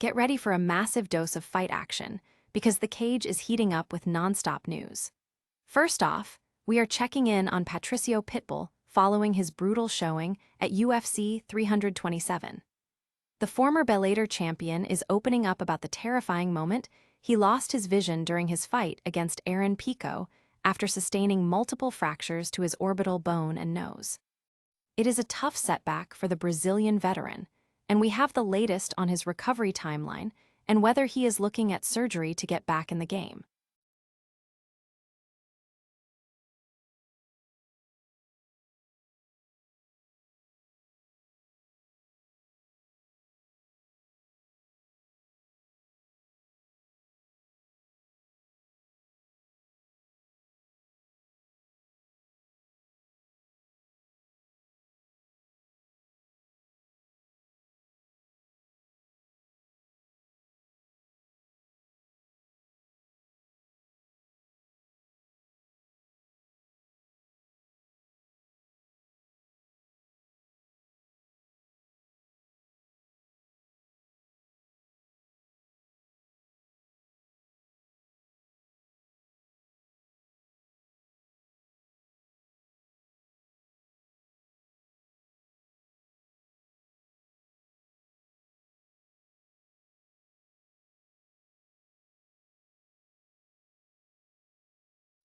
get ready for a massive dose of fight action, because the cage is heating up with non-stop news. First off, we are checking in on Patricio Pitbull following his brutal showing at UFC 327. The former Bellator champion is opening up about the terrifying moment he lost his vision during his fight against Aaron Pico after sustaining multiple fractures to his orbital bone and nose. It is a tough setback for the Brazilian veteran, and we have the latest on his recovery timeline and whether he is looking at surgery to get back in the game.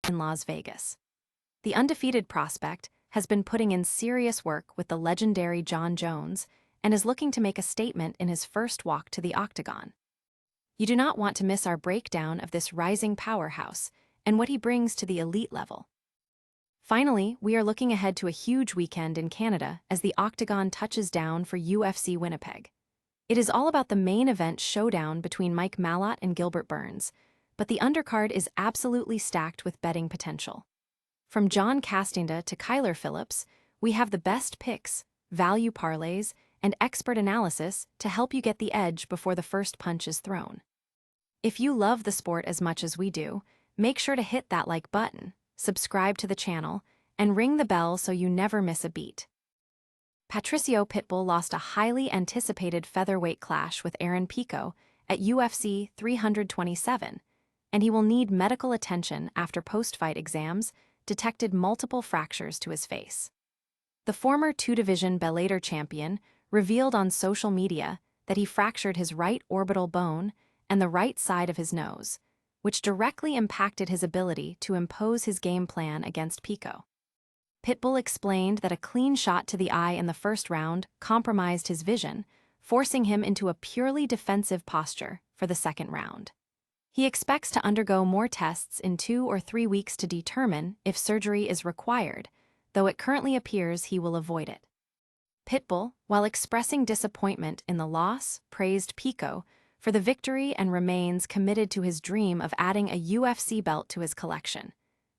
In Las Vegas, the undefeated prospect has been putting in serious work with the legendary Jon Jones and is looking to make a statement in his first walk to the Octagon. You do not want to miss our breakdown of this rising powerhouse and what he brings to the elite level. Finally, we are looking ahead to a huge weekend in Canada as the Octagon touches down for UFC Winnipeg. It is all about the main event showdown between Mike Malott and Gilbert Burns, but the undercard is absolutely stacked with betting potential. From John Castinda to Kyler Phillips, we have the best picks, value parlays, and expert analysis to help you get the edge before the first punch is thrown. If you love the sport as much as we do, make sure to hit that like button, subscribe to the channel, and ring the bell so you never miss a beat. Patricio Pitbull lost a highly anticipated featherweight clash with Aaron Pico at UFC 327, and he will need medical attention after post-fight exams detected multiple fractures to his face. The former two-division Bellator champion revealed on social media that he fractured his right orbital bone and the right side of his nose, which directly impacted his ability to impose his game plan against Pico. Pitbull explained that a clean shot to the eye in the first round compromised his vision, forcing him into a purely defensive posture for the second round. He expects to undergo more tests in 2 or 3 weeks to determine if surgery is required, though it currently appears he will avoid it. Pitbull, while expressing disappointment in the loss, praised Pico for the victory and remains committed to his dream of adding a UFC belt to his collection,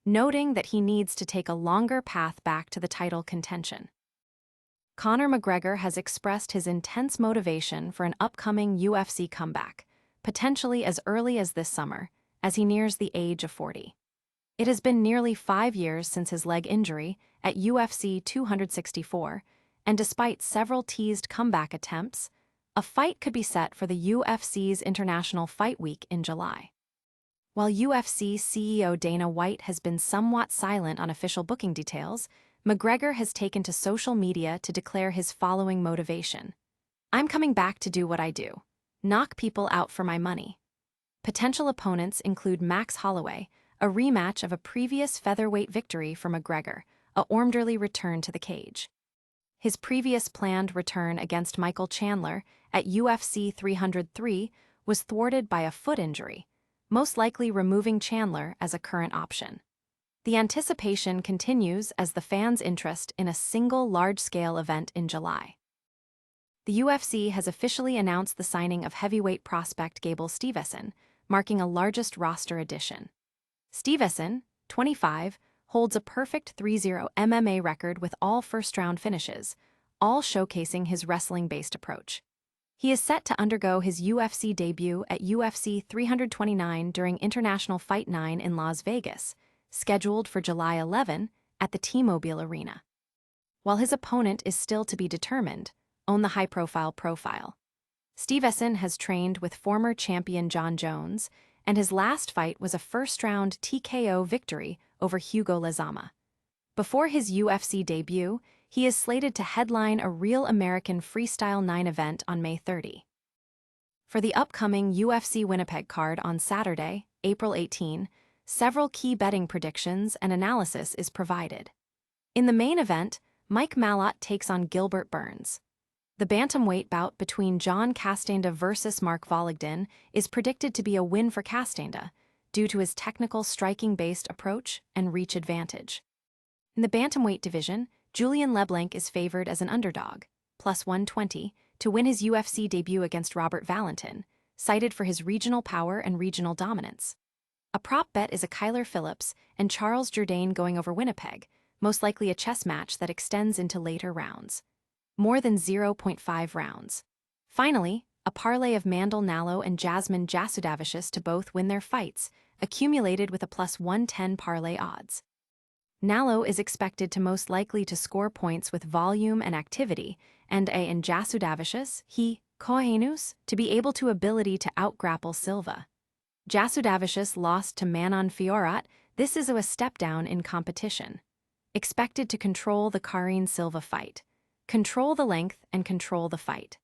noting that he needs to take a longer path back to the title contention. Conor McGregor has expressed his intense motivation for an upcoming UFC comeback, potentially as early as this summer, as he nears the age of 40. It has been nearly 5 years since his leg injury at UFC 264, and despite several teased comeback attempts, a fight could be set for the UFC's International Fight Week in July. While UFC CEO Dana White has been somewhat silent on official booking details, McGregor has taken to social media to declare his following motivation: "I'm coming back to do what I do. Knock people out for my money." Potential opponents include Max Holloway, a rematch of a previous featherweight victory for McGregor, a orderly return to the cage. His previous planned return against Michael Chandler at UFC 303 was thwarted by a foot injury, most likely removing Chandler as a current option. The anticipation continues as the fans' interest in a single large-scale event in July. The UFC has officially announced the signing of heavyweight prospect Gable Steveson, marking a largest roster addition. Steveson, 25, holds a perfect 3-0 MMA record with all first-round finishes, all showcasing his wrestling-based approach. He is set to undergo his UFC debut at UFC 329 during International Fight 9 in Las Vegas, scheduled for July 11 at the T-Mobile Arena. While his opponent is still to be determined, own the high-profile profile. Steveson has trained with former champion Jon Jones, and his last fight was a first-round TKO victory over Hugo Lezama. Before his UFC debut, he is slated to headline a Real American Freestyle 9 event on May 30. For the upcoming UFC Winnipeg card on Saturday, April 18, several key betting predictions and analysis is provided. In the main event, Mike Malott takes on Gilbert Burns. The bantamweight bout between John Castanda versus Mark Vologden is predicted to be a win for Castanda, due to his technical striking-based approach and reach advantage. In the bantamweight division, Julian Leblanc is favored as an underdog, plus 120, to win his UFC debut against Robert Valentin, cited for his regional power and regional dominance. A prop bet is a Kyler Phillips and Charles Jourdain going over Winnipeg, most likely a chess match that extends into later rounds. More than 0.5 rounds. Finally, a parlay of Mandel Nallo and Jasmine Jasudavicius to both win their fights, accumulated with a plus 110 parlay odds. Nallo is expected to most likely to score points with volume and activity, and in Jasudavicius, he, Kohenus, to be able to ability to outgrapple Silva. Jasudavicius lost to Manon Fiorat. This is a step down in competition. Expected to control the Karine Silva fight. Control the length and control the fight.